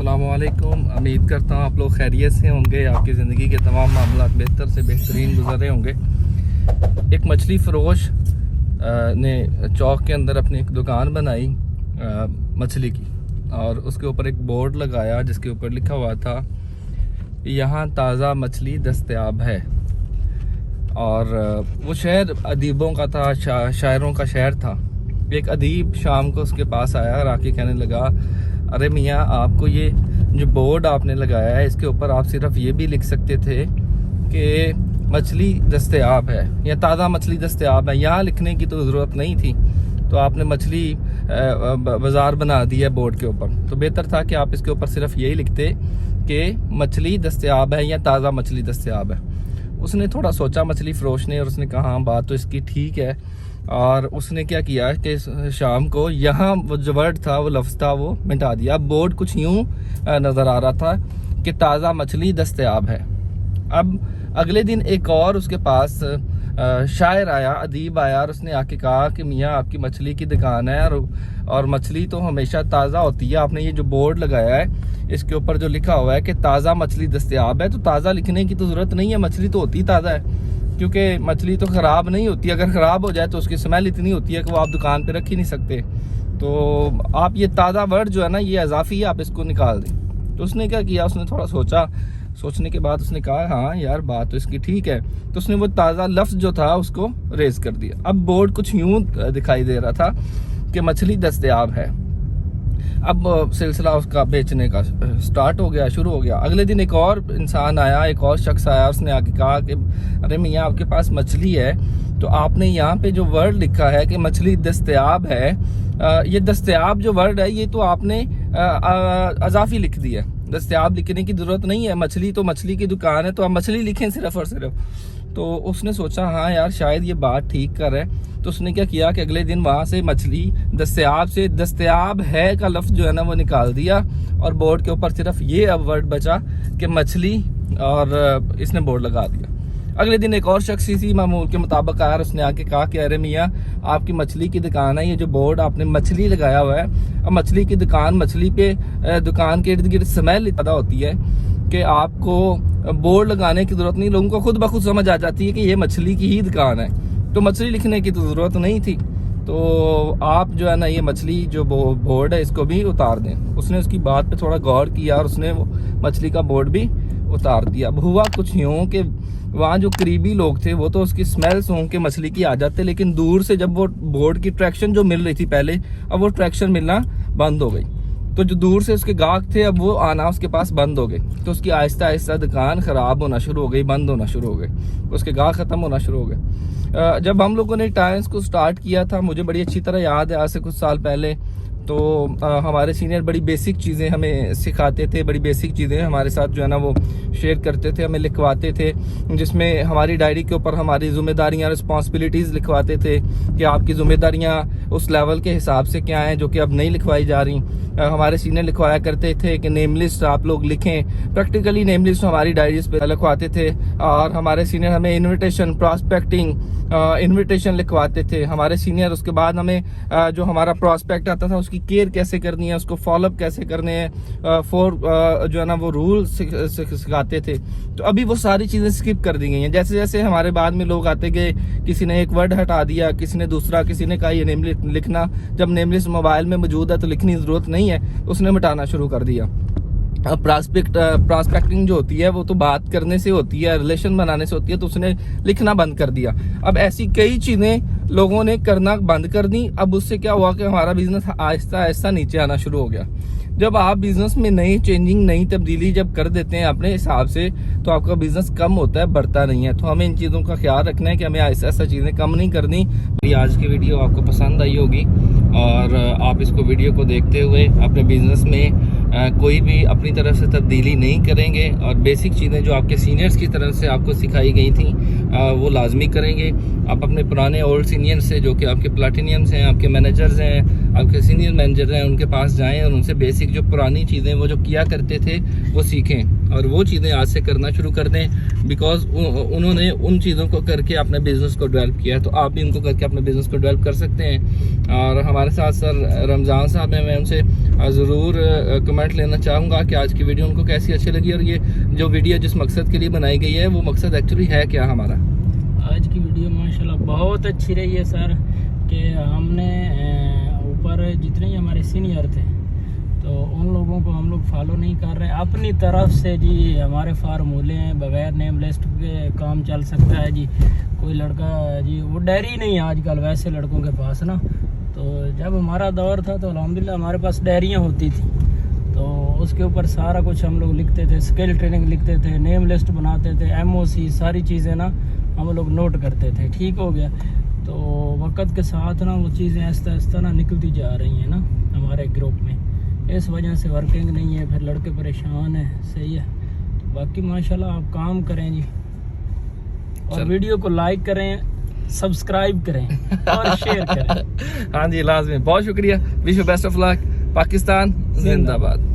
अस्सलामुअलैकुम। उम्मीद करता हूँ आप लोग खैरियत से होंगे, आपकी ज़िंदगी के तमाम मामला बेहतर से बेहतरीन गुजर रहे होंगे। एक मछली फ़रोश ने चौक के अंदर अपनी एक दुकान बनाई मछली की, और उसके ऊपर एक बोर्ड लगाया जिसके ऊपर लिखा हुआ था यहाँ ताज़ा मछली दस्तयाब है। और वो शहर अदीबों का था, शायरों का शहर था। एक अदीब शाम को उसके पास आया और आके कहने लगा, अरे मियाँ, आपको ये जो बोर्ड आपने लगाया है इसके ऊपर आप सिर्फ ये भी लिख सकते थे कि मछली दस्तयाब है या ताज़ा मछली दस्तयाब है, यहाँ लिखने की तो ज़रूरत नहीं थी। तो आपने मछली बाज़ार बना दिया बोर्ड के ऊपर, तो बेहतर था कि आप इसके ऊपर सिर्फ यही लिखते कि मछली दस्तयाब है या ताज़ा मछली दस्तयाब है। उसने थोड़ा सोचा मछली फ़रोश ने, और उसने कहा हाँ बात तो इसकी ठीक है। और उसने क्या किया कि शाम को यहाँ वो जो वर्ड था, वो लफ्ज़ था, वो मिटा दिया। बोर्ड कुछ यूँ नज़र आ रहा था कि ताज़ा मछली दस्तयाब है। अब अगले दिन एक और उसके पास शायर आया, अदीब आया, और उसने आके कहा कि मियाँ, आपकी मछली की दुकान है और मछली तो हमेशा ताज़ा होती है। आपने ये जो बोर्ड लगाया है इसके ऊपर जो लिखा हुआ है कि ताज़ा मछली दस्तयाब है, तो ताज़ा लिखने की तो ज़रूरत नहीं है, मछली तो होती ताज़ा है, क्योंकि मछली तो ख़राब नहीं होती। अगर ख़राब हो जाए तो उसकी स्मेल इतनी होती है कि वो आप दुकान पे रख ही नहीं सकते। तो आप ये ताज़ा वर्ड जो है ना, ये इजाफी है, आप इसको निकाल दें। तो उसने क्या किया, उसने थोड़ा सोचा, सोचने के बाद उसने कहा हाँ यार बात तो इसकी ठीक है। तो उसने वो ताज़ा लफ्ज़ जो था उसको रेज कर दिया। अब बोर्ड कुछ यूँ दिखाई दे रहा था कि मछली दस्तयाब है। अब सिलसिला उसका बेचने का स्टार्ट हो गया, शुरू हो गया। अगले दिन एक और इंसान आया, एक और शख्स आया, उसने आके कहा कि अरे मियाँ, आपके पास मछली है, तो आपने यहाँ पे जो वर्ड लिखा है कि मछली दस्तयाब है, ये दस्तयाब जो वर्ड है ये तो आपने अजाफी लिख दिया। दस्तयाब लिखने की ज़रूरत नहीं है, मछली तो मछली की दुकान है, तो आप मछली लिखें सिर्फ और सिर्फ। तो उसने सोचा हाँ यार शायद ये बात ठीक कर है। तो उसने क्या किया कि अगले दिन वहाँ से मछली दस्तयाब से दस्तयाब है का लफ्ज़ जो है ना वो निकाल दिया, और बोर्ड के ऊपर सिर्फ ये अब वर्ड बचा कि मछली, और इसने बोर्ड लगा दिया। अगले दिन एक और शख्स इसी मामूल के मुताबिक आया, उसने आके कहा कि अरे मियाँ, आपकी मछली की दुकान है, ये जो बोर्ड आपने मछली लगाया हुआ है, अब मछली की दुकान, मछली पे दुकान के इर्द गिर्द स्मेल ज़्यादा होती है कि आपको बोर्ड लगाने की ज़रूरत नहीं, लोगों को खुद ब खुद समझ आ जाती है कि ये मछली की ही दुकान है, तो मछली लिखने की तो ज़रूरत नहीं थी। तो आप जो है ना ये मछली जो बोर्ड है इसको भी उतार दें। उसने उसकी बात पे थोड़ा गौर किया और उसने वो मछली का बोर्ड भी उतार दिया। अब हुआ कुछ यूँ कि वहाँ जो करीबी लोग थे वो तो उसकी स्मेल सूंघ के मछली की आ जाते, लेकिन दूर से जब वो बोर्ड की ट्रैक्शन जो मिल रही थी पहले, अब वो ट्रैक्शन मिलना बंद हो गई। तो जो दूर से उसके गाहक थे अब वो आना उसके पास बंद हो गए। तो उसकी आहिस्ता आहिस्ता दुकान ख़राब होना शुरू हो गई, बंद होना शुरू हो गए, उसके गाहक ख़त्म होना शुरू हो गए। जब हम लोगों ने टाइम्स को स्टार्ट किया था, मुझे बड़ी अच्छी तरह याद है, आज से कुछ साल पहले, तो हमारे सीनियर बड़ी बेसिक चीज़ें हमें सिखाते थे, बड़ी बेसिक चीज़ें हमारे साथ जो है ना वो शेयर करते थे, हमें लिखवाते थे, जिसमें हमारी डायरी के ऊपर हमारी ज़िम्मेदारियाँ, रिस्पॉन्सिबिलिटीज़ लिखवाते थे कि आपकी ज़िम्मेदारियाँ उस लेवल के हिसाब से क्या हैं जो कि अब नहीं लिखवाई जा रही। हमारे सीनियर लिखवाया करते थे कि नेम लिस्ट आप लोग लिखें, प्रैक्टिकली नेम लिस्ट हमारी डायरीज पे लिखवाते थे। और हमारे सीनियर हमें इन्विटेशन, प्रॉस्पेक्टिंग इन्विटेशन लिखवाते थे हमारे सीनियर। उसके बाद हमें जो हमारा प्रॉस्पेक्ट आता था उसकी केयर कैसे करनी है, उसको फॉलोअप कैसे करने हैं, जो है ना वो रूल सिखाते थे। तो अभी वो सारी चीज़ें स्किप कर दी गई हैं। जैसे जैसे हमारे बाद में लोग आते गए, किसी ने एक वर्ड हटा दिया, किसी ने दूसरा, किसी ने कहा ये नेम लिस्ट लिखना, जब नेम लिस्ट मोबाइल में मौजूद है तो लिखने की ज़रूरत नहीं है, उसने मिटाना शुरू कर दिया। प्रॉस्पेक्टिंग जो होती है वो तो बात करने से होती है, रिलेशन बनाने से होती है, तो उसने लिखना बंद कर दिया। अब ऐसी कई चीज़ें लोगों ने करना बंद कर दी। अब उससे क्या हुआ कि हमारा बिजनेस आहिस्ता आहिस्ता नीचे आना शुरू हो गया। जब आप बिजनेस में नई चेंजिंग, नई तब्दीली जब कर देते हैं अपने हिसाब से, तो आपका बिजनेस कम होता है, बढ़ता नहीं है। तो हमें इन चीज़ों का ख्याल रखना है कि हमें ऐसा ऐसा चीज़ें कम नहीं करनी। आज की वीडियो आपको पसंद आई होगी और आप इसको वीडियो को देखते हुए अपने बिजनेस में कोई भी अपनी तरफ से तब्दीली नहीं करेंगे, और बेसिक चीज़ें जो आपके सीनियर्स की तरफ से आपको सिखाई गई थी वो लाजमी करेंगे। आप अपने पुराने ओल्ड सीनियर से, जो कि आपके प्लाटिनियम्स हैं, आपके मैनेजर्स हैं, आपके सीनियर मैनेजर हैं, उनके पास जाएं और उनसे बेसिक जो पुरानी चीज़ें वो जो किया करते थे वो सीखें। और वो चीज़ें आज से करना शुरू कर दें, बिकॉज उन्होंने उन चीज़ों को करके अपने बिज़नेस को डेवलप किया है, तो आप भी उनको करके अपने बिज़नेस को डेवलप कर सकते हैं। और हमारे साथ सर रमज़ान साहब हैं, मैं उनसे ज़रूर कमेंट लेना चाहूँगा कि आज की वीडियो उनको कैसी अच्छी लगी, और ये जो वीडियो जिस मकसद के लिए बनाई गई है वो मकसद एक्चुअली है क्या हमारा। आज की वीडियो माशाल्लाह बहुत अच्छी रही है सर, कि हमने ऊपर जितने ही हमारे सीनियर थे तो उन लोगों को हम लोग फॉलो नहीं कर रहे अपनी तरफ से जी। हमारे फार्मूले हैं, बगैर नेम लिस्ट के काम चल सकता है जी। कोई लड़का जी वो डायरी नहीं है आजकल वैसे लड़कों के पास ना, तो जब हमारा दौर था तो अल्हम्दुलिल्लाह हमारे पास डायरियाँ होती थी, तो उसके ऊपर सारा कुछ हम लोग लिखते थे, स्किल ट्रेनिंग लिखते थे, नेम लिस्ट बनाते थे, MOC सारी चीज़ें ना हम लोग नोट करते थे। ठीक हो गया, तो वक्त के साथ ना वो चीज़ें आहिस्ता आहिस्ता ना निकलती जा रही हैं ना हमारे ग्रुप में, इस वजह से वर्किंग नहीं है, फिर लड़के परेशान हैं। सही है, तो बाकी माशाल्लाह आप काम करें जी, और वीडियो को लाइक करें, सब्सक्राइब करें और शेयर करें। हाँ जी, लाजमी। बहुत शुक्रिया। Wish you best of luck. Pakistan जिंदाबाद।